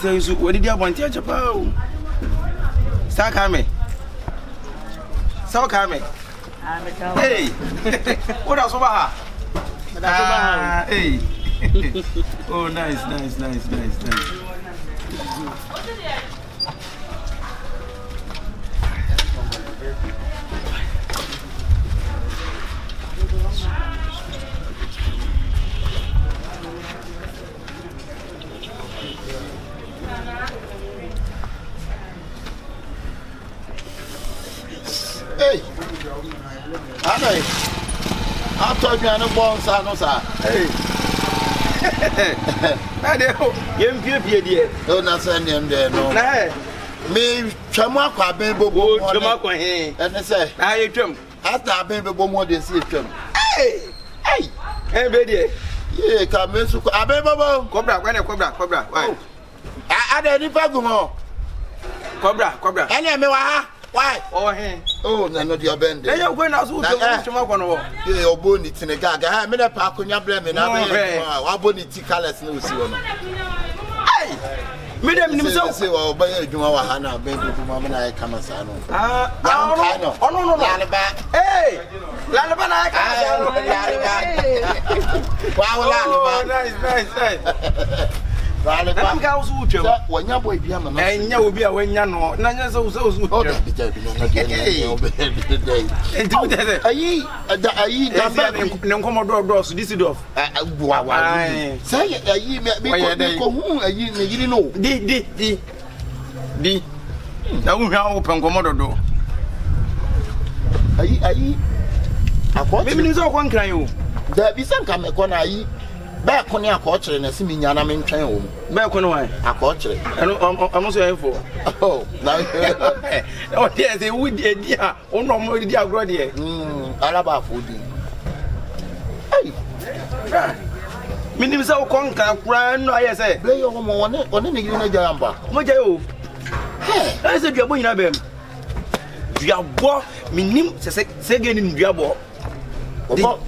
say so what did you want to chapa? Start coming. So coming. Hey. What else over her? Hey. Oh nice. Hey, I told you I'm not born, sir. Hey, don't send him there, no. Me, Chamaka, baby, and I say, I come after baby, more than see him. Hey, baby, yeah, come in, I baby, Cobra, when a Cobra, I didn't go Cobra, and I know why? Oh, no, your bend. Then you're going out to your bonnet in a gag. I made a park on your blame and I bonnet colors no see on. Hey, Madam, you say, well, by you, Hannah, baby, Mamma, I come as I know. Oh, no, Lalaba. Hey, Lalaba, wow, nice. I'm going to when your boy be a man, and you will be a when you know, none so. Oh, and do that. I no Commodore Doss, this is off. Say, you know, D. Now we are open Commodore door. I thought maybe it's all one crying. There be some come a corner. Back on your culture and a similar Yanamin train. Back on why? A culture. I'm also for. Oh, now, yes, they would, dear. Oh, no more, dear, Grody. Alaba foodie. Hey, Minim so conquer, grand, I say, play your home on any jamba. Mojo. I said, you're going to them. Diabo, Minim, second in Diabo.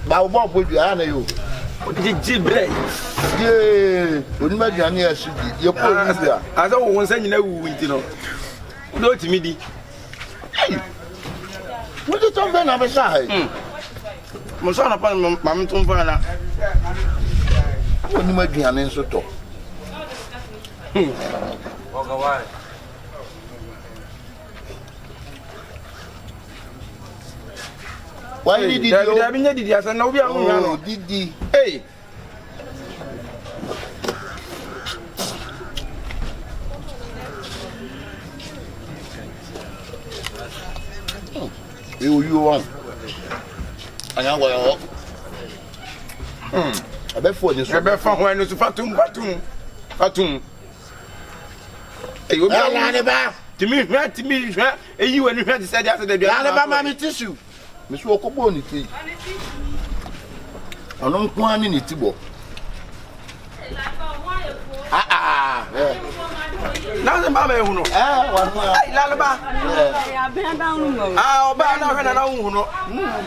Bob would be honor you. Jibre. Yeah, wouldn't make any as you put as I was saying, you know, no timidity. Hey, what did you have a side? Mosan upon Mamma Tumpana. Wouldn't make an answer to. Walk away. Why did you have any ideas and no, did he? Hey, you want? I know well. I bet for this, I bet for when it's Fatum. Hey, you got to me, and you and you had to say after the Alabama tissue. Miss Wokobonity. I don't want any tibo. Now the mamma who know. Lalaba. I've been down. I'll buy now.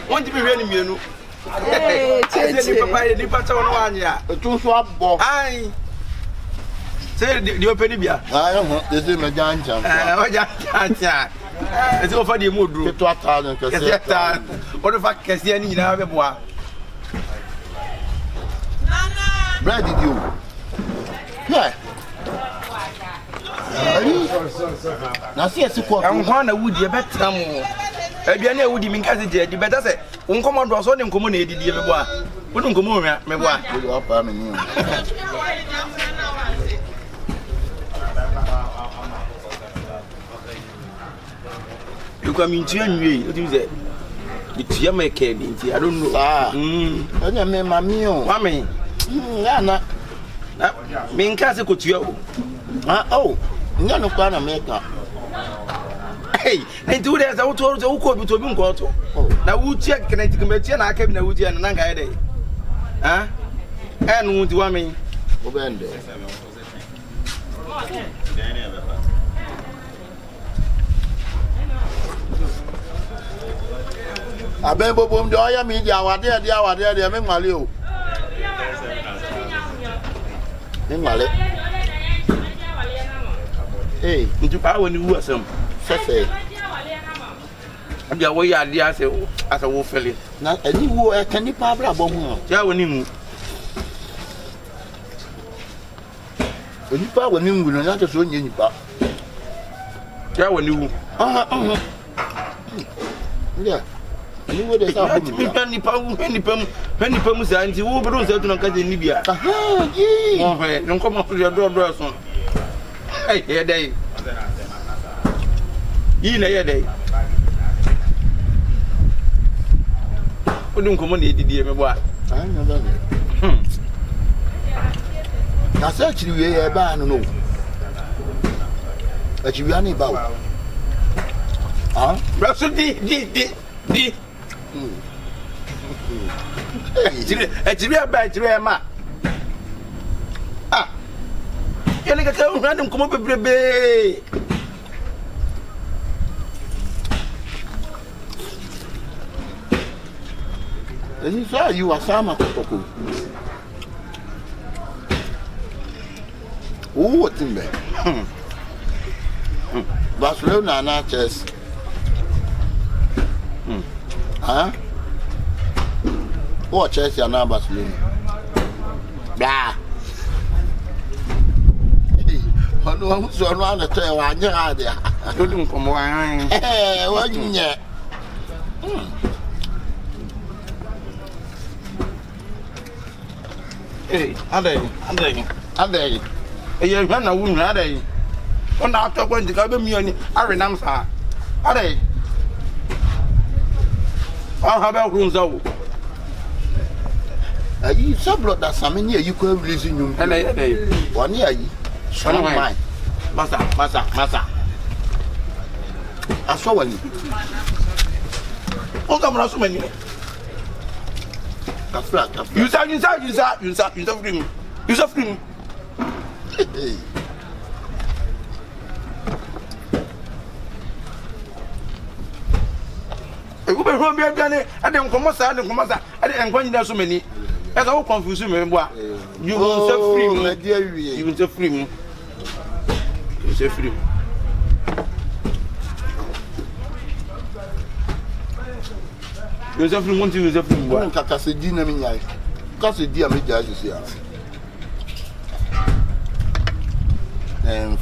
Want to be ready, you know. Hey, Papa, the pattern on ya. A two swap box. I say the open beer. I don't want this is my giant. It's over the mood. 2,000. What if I can see any now? Where did you? Yeah. Now, see, I'm one of would you better. I would even catch it. You better say, Uncommon was on him communicated the other. Wouldn't come over, me what? You come into me, what is it? It's your make I don't know. I don't remember me, mammy. Yana. Mean Casa could you? Oh, none of Ghana maker. Hey, and do that. I told you, who could be to now, would check can I take a match and I came to Woody and Nanga day? Huh? And would you want me? I beg Bobom, do I mean, they make my little. In my lip. Hey, nti pa woni wu asem sese abia wo ya ade ase wo fele na ani wo e kan nipa abra bo ho ya woni mu onipa woni mu no na to so onye nipa ya woni wu yeah ani wo de sa ho mi nipa mu sa nti wo bedo nsa tu na ka je ni bia yi mo fe nko mo so do so hey ye dai yi na ye dai odun ko mo na edidie me bo a na ba na sa chiri we ye ba no a chiri ani ba wo braso di chiri aba chiri ma yele ka ka random ko mo bebrebe Eni sa you asama kokoko. O timbe. Barcelona na chess. O chess ya na Barcelona. Blah. Ono so no ana te wa nya ade. Dodun ko mo an. Wa nya. Hey, adai. Eh, ya na wu na adai. On na to ko ndika be mi oni, are nam sa. Adai. Ha be ku nza wo. Ayi sablo da sameni ayi ko release nyum. Adai. Wani ayi. Strong mind. Masa. Aso wani. O ka mra so mani. Kafla. You say free. You say free. You be home be aduane ade nkomo sa ade enkwanyi da so mani. E ka wo confuse me bo a. You will say free. You will say free. You say free. You say free, want to use free. Bon kaka se di na mi nyai. Ka se di a me ja sisi a.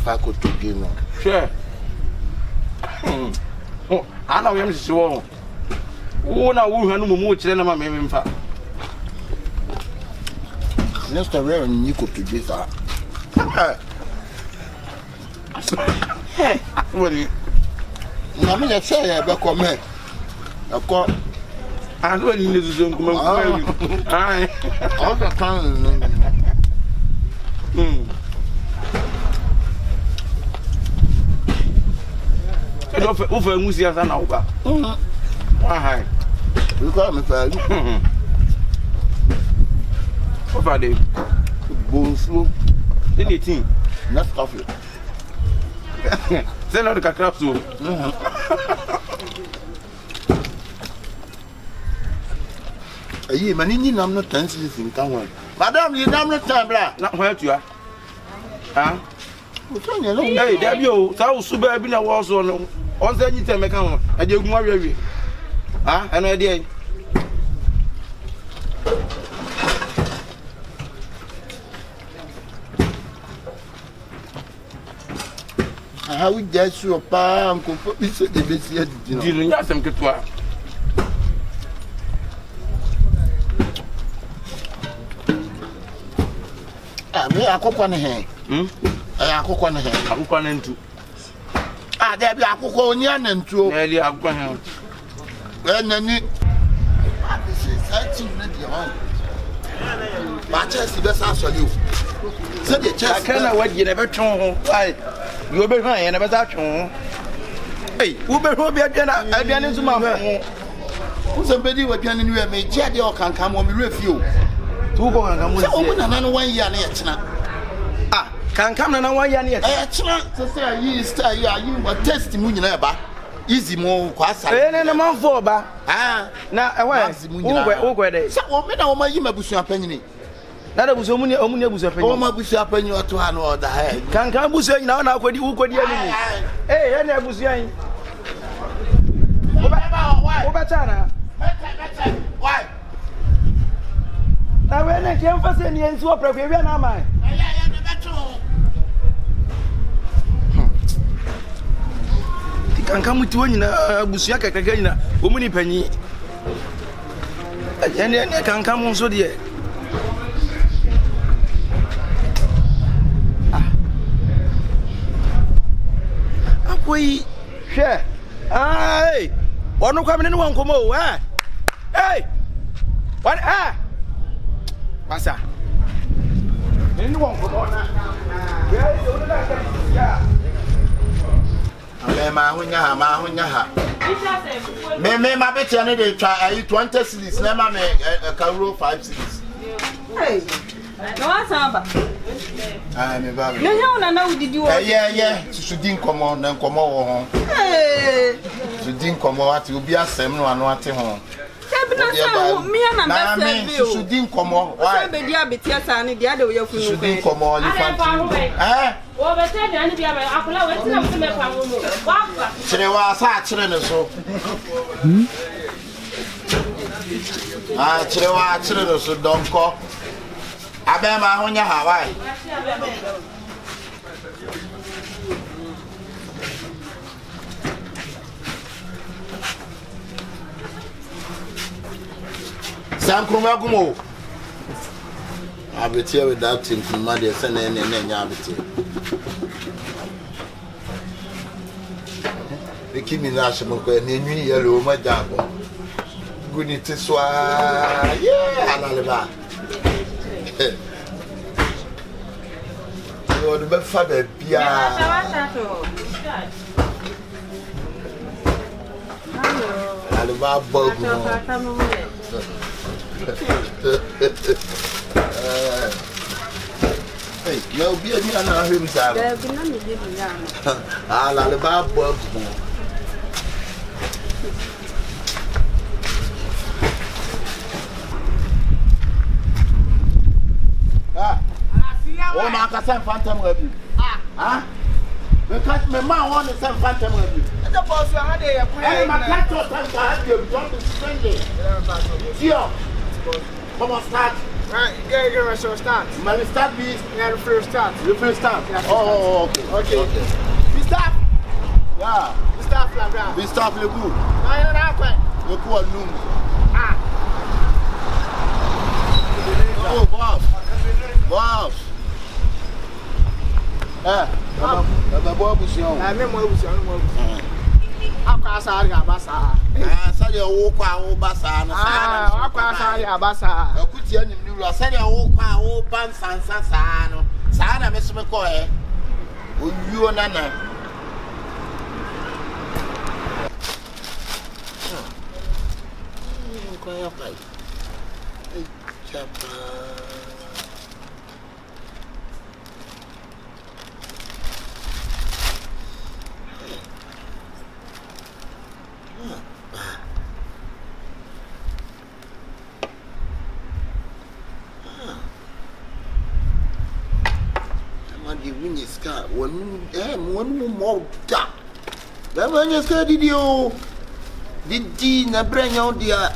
Fa ko to ge no. Sure. Oh, ana we am sisi wo. Wo na wo hanu mo kire na ma me mfa. Next time ni ko to ge sa. What do you? Na me ya say ya be ko me. Akọ I don't need to do come on. Ai. All the time. O fe musi asa na uba. Hi. You call me fa. O fa de. Bonso. Anything. Not coffee. Say no the kakra so. Ayi mani ni nam no tenses in kan wan. Madam you nam no time bla. Na ho atua. Ha? O so nye no. Hey, there be o, sa usu ba bi na wo so no. On say nyite meka ho. E de gun awewe. Ha? Eno e de. Aha we just so pa anko bi se de be si adi no. Di no nya sem ketwa. Me akokwa ne he. Akokwa ne he. Akukwa na ntu. There be akokwa oni anantuo. Na eli akukwa he. Nani. This is acting na dia ho. Ba chesi be sa so you. Say the chesi. Akana wadi na be twon ho. Ai. You be hwan ye na be sa twon. Hey, wo be ho bi aduane nso ma ho. Somebody was being in the way, Jaddy or can come on me review. Tu ko kan kam So woman and 1 year near China. Kan kam na 1 year near. China to say you stay you a testimony never. Easy more kwasa. Na man for ba. Na e wa. Wo go dey. So wo me na wo ma yi mabusu apanyi. na da buso mu ne buso panyi o ma buso panyi o to ha no da ha kankan buso nyina na akodi wo kodi ani eh na buso yan wo ba tana why na we na ke mfase ni ensi wo prafu wi na mai ya na beto kankan muti wo nyina buso ya kakaka nyina wo mu ni panyi ene kankan mu so de Wait, share. Hey, one no coming in one come over. Hey, what? What's that? Anyone come on? Ma hunya ha. Me ma beti ane dey try 20 cedis na ma me Karo 5 cedis. Hey. No answer. Me ba. No you na udidi wo. Yeah. Susudin komo na komo wo ho. Hey. Susudin komo ati obi asem no ano ate ho. Ebi na say me na na say bi o. Susudin komo. Why? Say be dia beti asa ne dia de wo yafunu. Susudin komo elephant. Wo be say dia ne bia ba akola we tina me pa wo mo. Wa fa. Chire wa sa chire ne so. Chire wa chire ne so donko. Abema hunya Hawaii. Sankruma gumo. Abeti with that team kuma de se na nya abeti. Ekimi na ashimo ko na nwi yelo ma jago. Guni tiswa. Yeah, alaleba. Oh, the father, Pia. Hey, no, be a man himself. I'll about bugs. Oh, my cousin, phantom of you. Because my man wants to send phantom of you. the boss you had a Hey, my cat was time to have you. Don't be spending. Here. Come on, start. right, get a show start. Man, start this. Yeah, the first start. The first start. Oh, okay. We start. Yeah. We start like that. We start le good. I don't know. Le coup nous. Ah. Oh, boss. Boss, busion. I remember what was Akasa Abasa. Sali o kwa o basa na Ah, Akasa Abasa. Akuti anim ni wura sali o kwa o ban sansa sa no. Sa na mesome ko o yuo nana. Ko ya pai. Chapa. The win is car one more da. That one is car did you did na bring out there.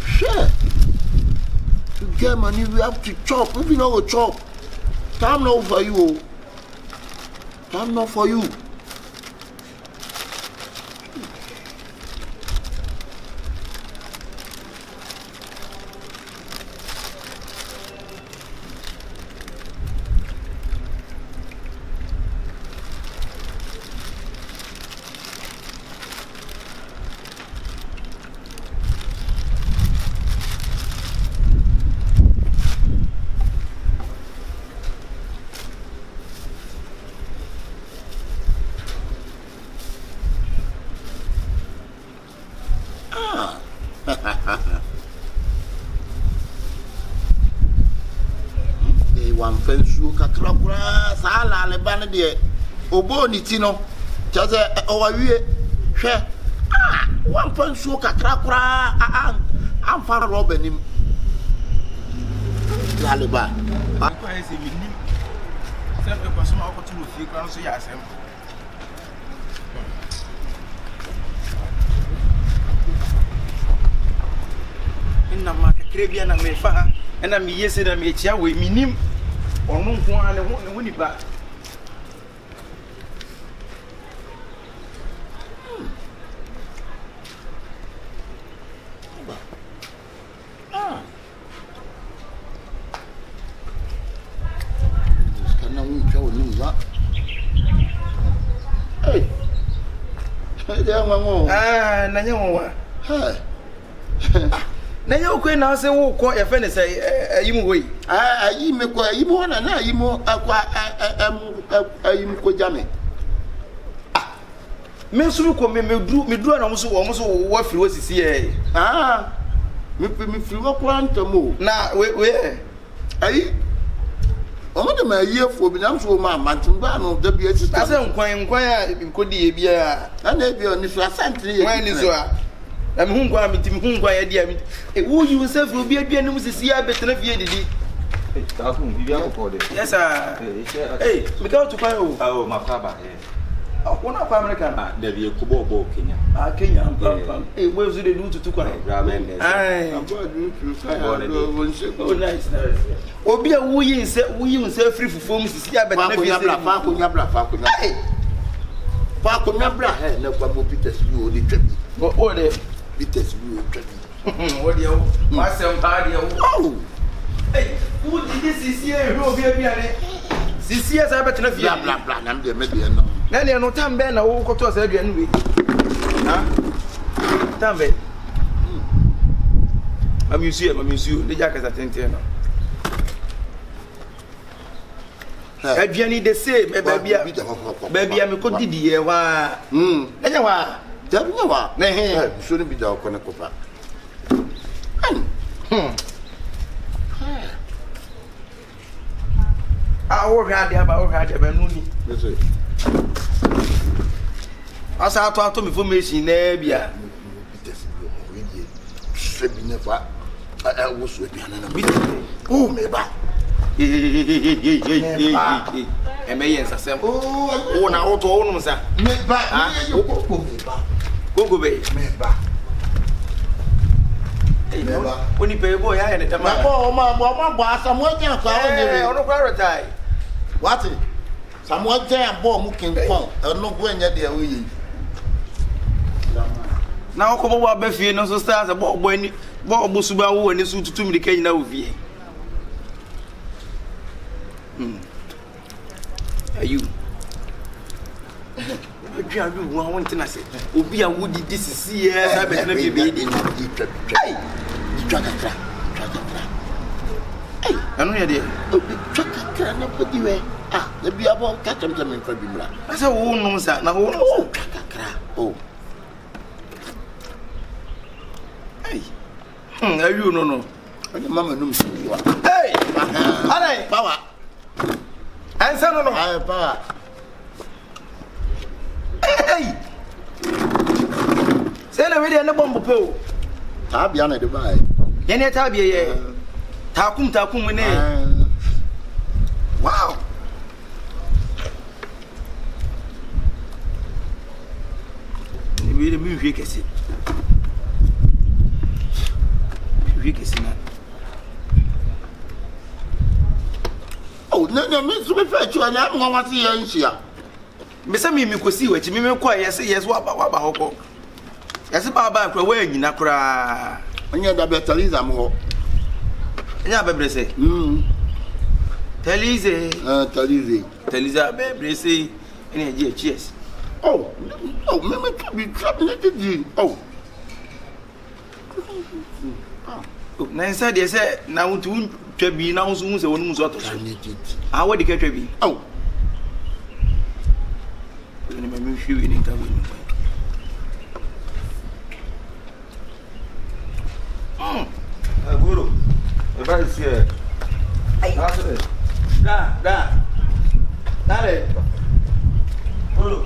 Share to get money we have to chop. If you know chop, time not for you. Time not for you. One fensu kakra kura sa la le ban de obo ni ti no chaze o wa wie hwe one fensu kakra kura am fa roba nim Laliba. I say, Minim. Seven person out to 3 crowns. Yes, in the market, Caribbean and Mayfa, and I'm yesterday, I'm here with Minim or no one and win it back. Hey, Nanya. Now you can now say, oh, quite a friend say, you way. You make what you want, and now you more Jamie. Miss Ruko me drew and almost what was here. Ah, me flew up one to move. Now, where? Aye. Oh, my year for being so mamma, Tumbano, WS. I said, inquire, could be a and maybe on this last century. when is I'm hungry, I'm hungry, dear. Who you yourself will be a piano to see I better if you did it. Yes, sir. Hey, we go to Pio. Oh, my father. One of American. There be a Kubo, Kenya. Kenya. Hey, where's the do to cry? Aye, oh, nice. Oh, be a wooing, say free for forms to see I better if you Fakunabra, no Pabo Peters, you only trip. what the Peters, you trip. what do you myself party? Oh, hey, who did this is here? Who be a this year's I better if you Blah, blah, blah, and there may be a no. Nanny, no time, Ben, I won't go to us anyway. Huh? Tambe. A museum, the jackets at 10. Jenny the same, baby, I'm a good dear. Anyway, Never shouldn't be the Conacopa. I work hard about Benuni. I saw talk to me for me, she never. I was with you. Oh, maybe. And may yes, assem. Oh, now to own, sir. Go away. When you pay boy, I had it. My boss, I'm working on the priority. What? Someone there, bomb looking for no going at the way. Now, come over, Buffy, no stars about when Bob Busuba and the suit to me the Kenya of ye. Are you? I do one thing I said. Will be a woody this is here. I bet never be in the track. I know idea. Track, nobody. Ah, the be about catch them in Fabula. That's a woman, sir. Now, oh, hey, you no. Mamma knows you are. Hey, Alright, power. And son, no, I have power. Hey, send a video and a bomb pill. Tabiana Dubai. Yenny Tabia, Takum, wow. The music is it. Oh, no, Miss Reflection, I'm going to see you. Miss me, could see what you mean. Yes, what about yes, about away in Accra. And you're the better Lisa more. Yeah, baby, say, Teliza, baby, say, any cheers. Oh, Mamma could be trapping at the oh. Nancy, they said, now to be now soon as a woman's auto. I need it. How would the country be? Oh, let me show you in interview. Guru, if I see it, Guru,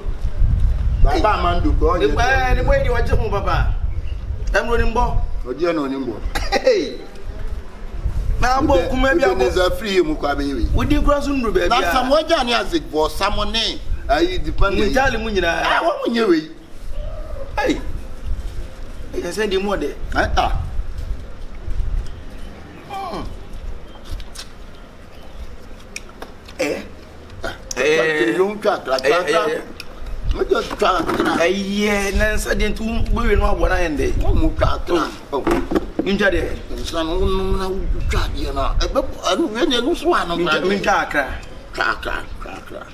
Baba Mandu, go the way you are Papa. I'm running ball. Oh, dear, no, Nimbo. Hey, Na bo kuma bia bo za free mu kwa be. Wodi kura so nru ba bia. Na some waja ni as it for someone ayi depend. Mutali mu nyina. Ah wo munye we. Hey. You send him more there. You try. Yeah, Nancy didn't we know what I am there. Oh, Inja there. Son, no, try, you know. And when you lose one of me, crack.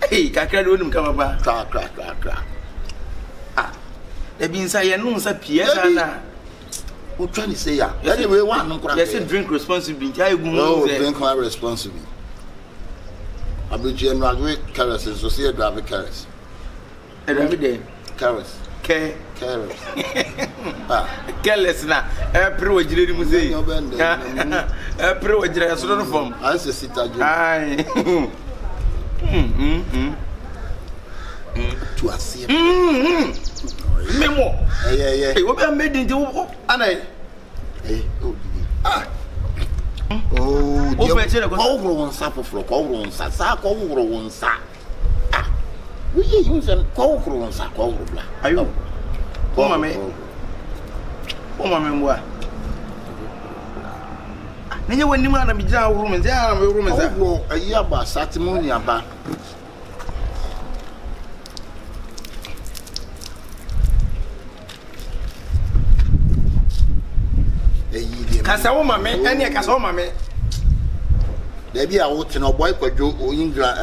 Hey, Kaka wouldn't come about. Crack. Ah, they been saying no, sir, Pierre. Who trying to say, anyway, one, yes, drink responsibly. I will drink my responsibility. I be general with carrots and so see a driver carrots. Every day. Carrots. Carrots. Careless now. Pro Jiri Muse. Pro Jira sort of form. I say sit at aye. To a sea. Memo. Yeah. What I made into Anna. Oh, over one supper for over sack over one sack. We use an cover on sack over. Are you? Oh, mamma. Oh, mamma. Then when you want to be down room and down room is a year about Satimony about. Casawoma, any Casoma, there be a watching a boy could do or England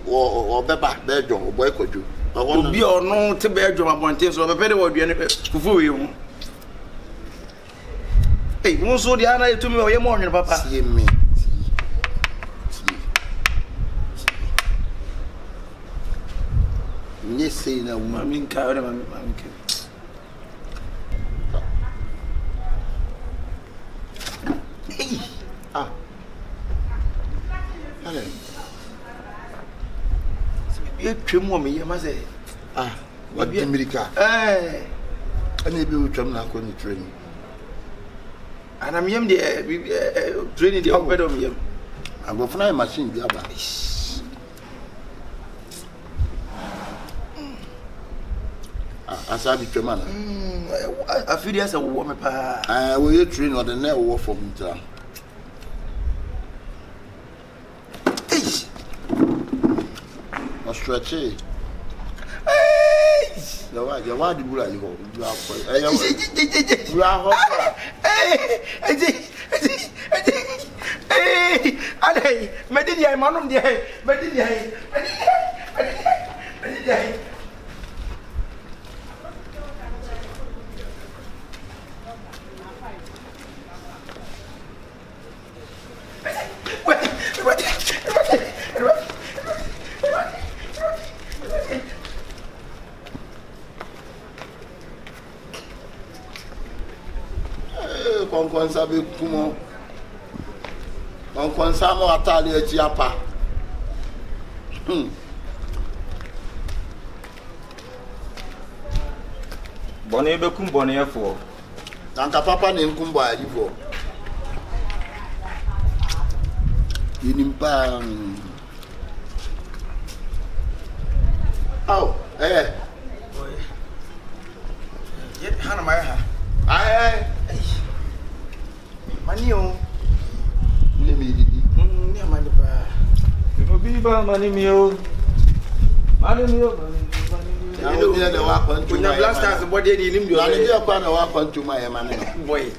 or Beba Bedroom or boy could do. I want to be or no to bedroom upon things or a better word for you. Hey, won't so the other to me or your morning, Papa. See me. Yes, say no, I mean, carry my uncle. You trim woman, you must say. What be America? I may be with them now on the training. And I'm young, the training the opera of him. I will fly machine the other. As I be German. I feel as a woman. I will train on the never war for me. Stretch it. You are the bull. You are hey, Medidia, man of the hay, Medidia. Sabe como consamo atali eti apa Bone be kum bone afo tanka papa ne nkumbo ajifo yinimpa au Yet Hannah Maya. Aye. Manio. Let me did. Near Manipa. You know, Biba, money meal. Money meal. You know, the walk when the blasters, the body in him, you are going to walk on to my man. Boy.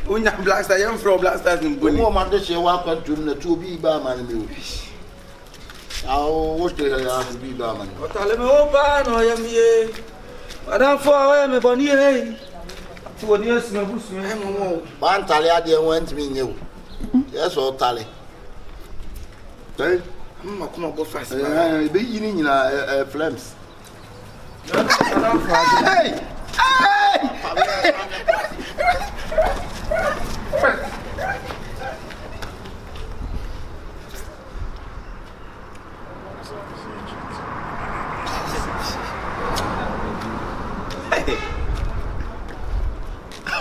When the blaster, I am from blasters in Bunny. More man, they walk on to the 2 Biba man. I'll watch the Biba man. What I open, I am here. Madame, for I am a bonny. To what years, my bush, man, Talia went me new. Yes, or Tally. Come on, go fast. Beginning in flames. Hey!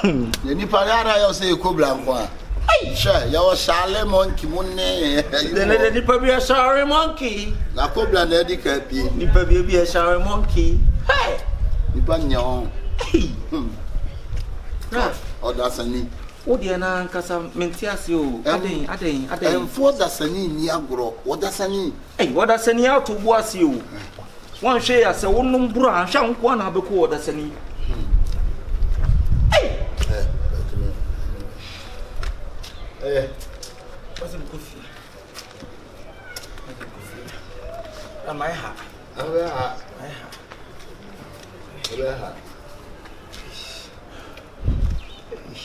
The Niparara, you say, Cobra. Sure, you're Charlie Monkey Money. Then the probably a sorry monkey. Na cobra Neddy Cappy. Nipa be a sorry monkey. Hey! Nipanyon. Right. Oh, that's a knee. Oh, dear, Nancasa Mentias, you. I didn't. For that's a knee, Niagro. What does a knee? Hey, what does any out to was you? One share as a woman bra, shank one have a quarter, that's any. Hey! What's a coffee? My hat.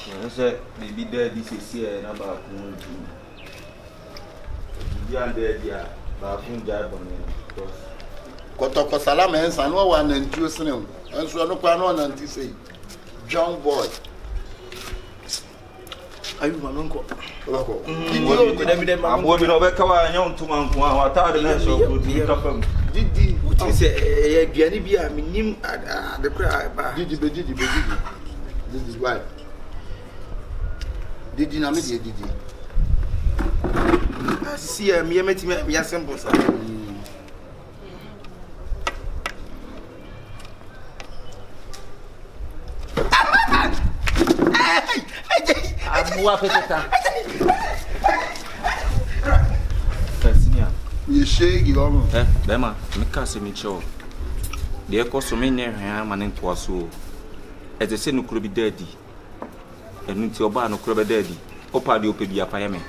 I said, maybe there this is here and about yeah, there, but I job on it. Kotoko Salama and San one and two slim. And so I look on and say, John Boy. Are you my uncle? I'm moving over Kawayan to Mount One. Did you say a Bianibia, meaning at the cry? Did you? This is why. Did you not make it? Did you? I see a mere meeting, me simple. You shake your Bema, Mikasa Mitchell. The echo so many man in Poisson. As the same could be daddy. And into your barn could be daddy. Opa the Opia Payame.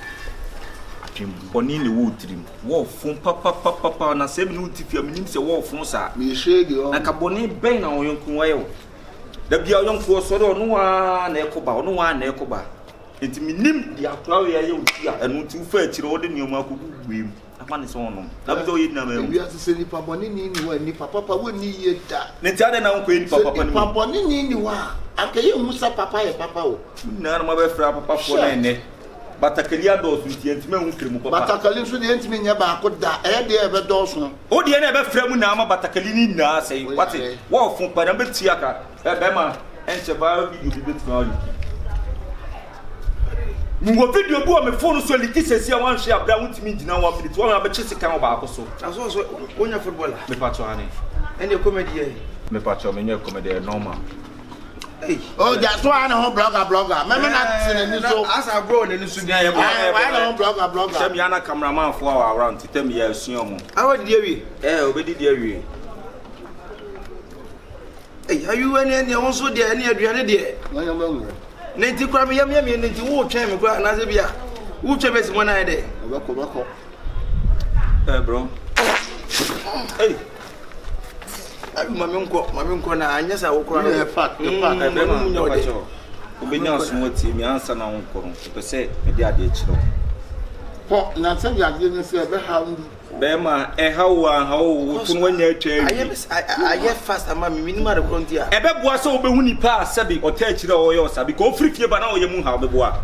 On in the wood trim. Wolf from papa, and a 7 minutes if your means a wolf from Sa. Me shake your like a bonnet bane on your Kunwayo. The young force or no one echoba, no one echoba. It mean the Aquaria and to fetch your ordinary Marco. Man is on. That's all you know. We have to say, Papa, when Papa wouldn't need that. Netana now queen Papa Nini, I can you Musa Papa, Papa. None of my best Papa for a but a Caliados with the intimate. But I can use the intimate about that. I ever Dawson. Oh, the never Fremunama, but a Calina say, what it? War from Panametiaka, Bema, and Chaval, you did it. Mo video bo me phone so Likee sesi a wan share bra wutimi gina 1 minute won abechese kan oba akoso aso so wonya footballer me patcho ani and the comedy eh me patcho me nye comedy normal hey oh that's why no blogger me na tin ni so as a bro ni so dia why no blogger tell me ana cameraman for around tell me ya suon mo how did you we obedi dia wie hey are you any won so dia any aduane dia Nenti kwa mi yam nenti wo twen me kwa na se bia wo twen besi mo na de bako bro hey abi mami nko na anyesa wo kwa na fact obenya so ti mi ansa na wo nko pese me de ade chiro po na se ya de ni se be ha Bema, how tun wanya I get fast ama me minima de frontier. Ebe boa so obehu nipa asabi otachire oyo sabi ko frifie ba na oye mu ha obeboa.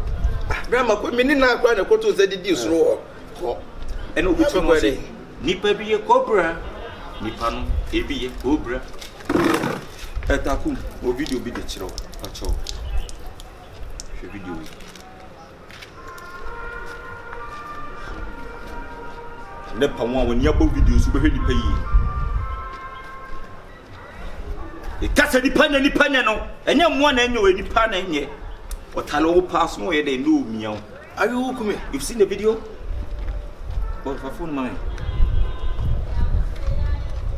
Brama ko me ni na akwa na koto se didi soro ho. Ene obi tun mo se nipa bi ye cobra. Nipa no ebi ye cobra. Etakum o video bi de chiro. Acho. She video. Ne pamwa when yabo videos be hwedi payi e kasa di panya no enye mo na enye we di pa na enye otalo wo pass no ye de no miao are you come you've seen the video but for phone man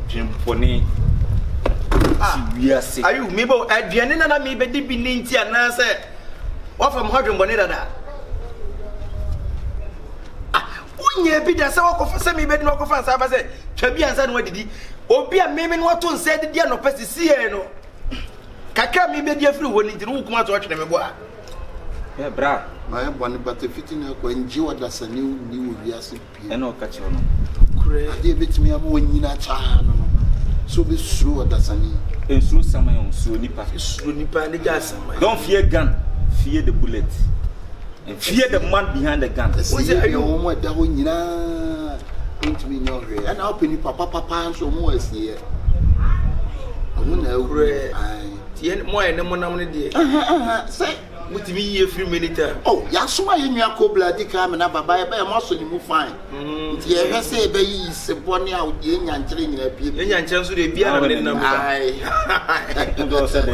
jim poni we are sick are you me bo aduane na me be di bi ninti ana se wa from hodwen boni dada nye bi da se wakofa se mi be no wakofa sa ba se twa bi ansa no wadidi obi a meme no wato nsa didi no pesi e no kaka mi be di afiri ho ni ntiri wo kuma to atwene me bo a bra ma e boni but fitina ko nji wada sani ni wo wiase pie e no ka che no kure ade betimi am wonyina cha no so be suru wada sani ensu sama yon su nipa ni gas don't fear gun fear the bullet and fear the man behind the gun. What are you want that one? Into me, no, and I'll penny papa, so more is here. I won't know. I more and no money. Say, What me ye free minute? Oh, Yasuma, you are cold blooded, come and have a buy a muscle you fine. Yeah, say, baby, is a bonny out and training a people. And chance to be a number. I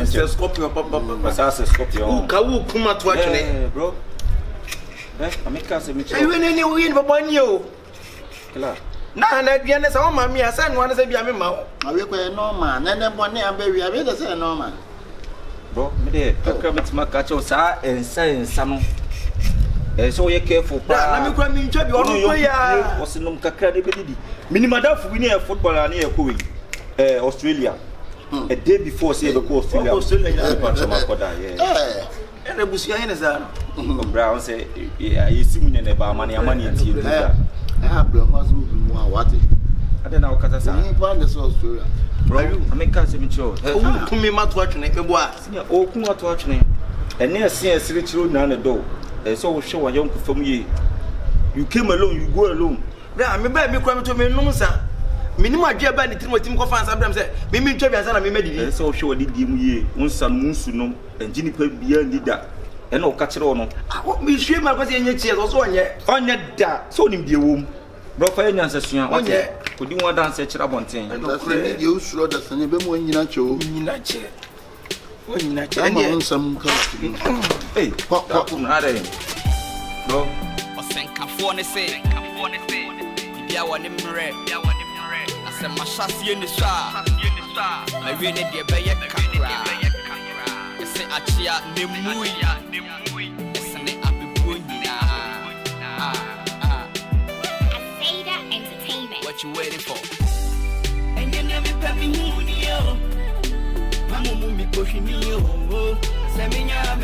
said, Scorpio, Papa, Scorpio. Kawu Kuma to watch, bro. I make us a I win any win for 1 year. Now, I be honest, all my me, I send one as a young man. I require no man, and then 1 year, baby, I better say no man. Bro, me come to my catch and say some. So you're careful. Let me come in job. You are was no credibility. Minimada for winning a footballer near Kui, Australia. A day before, say the coast, Australia. And the Busia is Brown say, yeah, you see me about money until you I have blown was moving more water. I don't know, because I found the Australia. I make us a mature. to me, Matt watching it. Oh, come out watching. And near seeing a street road down the door. And so show a young from ye. You came alone, you go alone. I remember me coming to me, no, sir. Minima dear bandit, what Tim Coffin sometimes said, Mimi Travis and I made it. So show a did ye, one son, Munsunum, and Ginny beyond did that. And no catch it on. I won't be sure my cousin yet, also on yet. On yet that, so in the womb. Bro, for any answer, one yet. Could you want to answer Chabon thing? You sure that's an even when you're not sure. When you're not I'm some costume. Hey, pop, bro. Phone say, I want him red. I said, my chassis in the shop. I really did a camera. I say, I cheer the movie. It's an Akabenezer Entertainment. What you waiting for? And you never pay me money, I'm pushing you.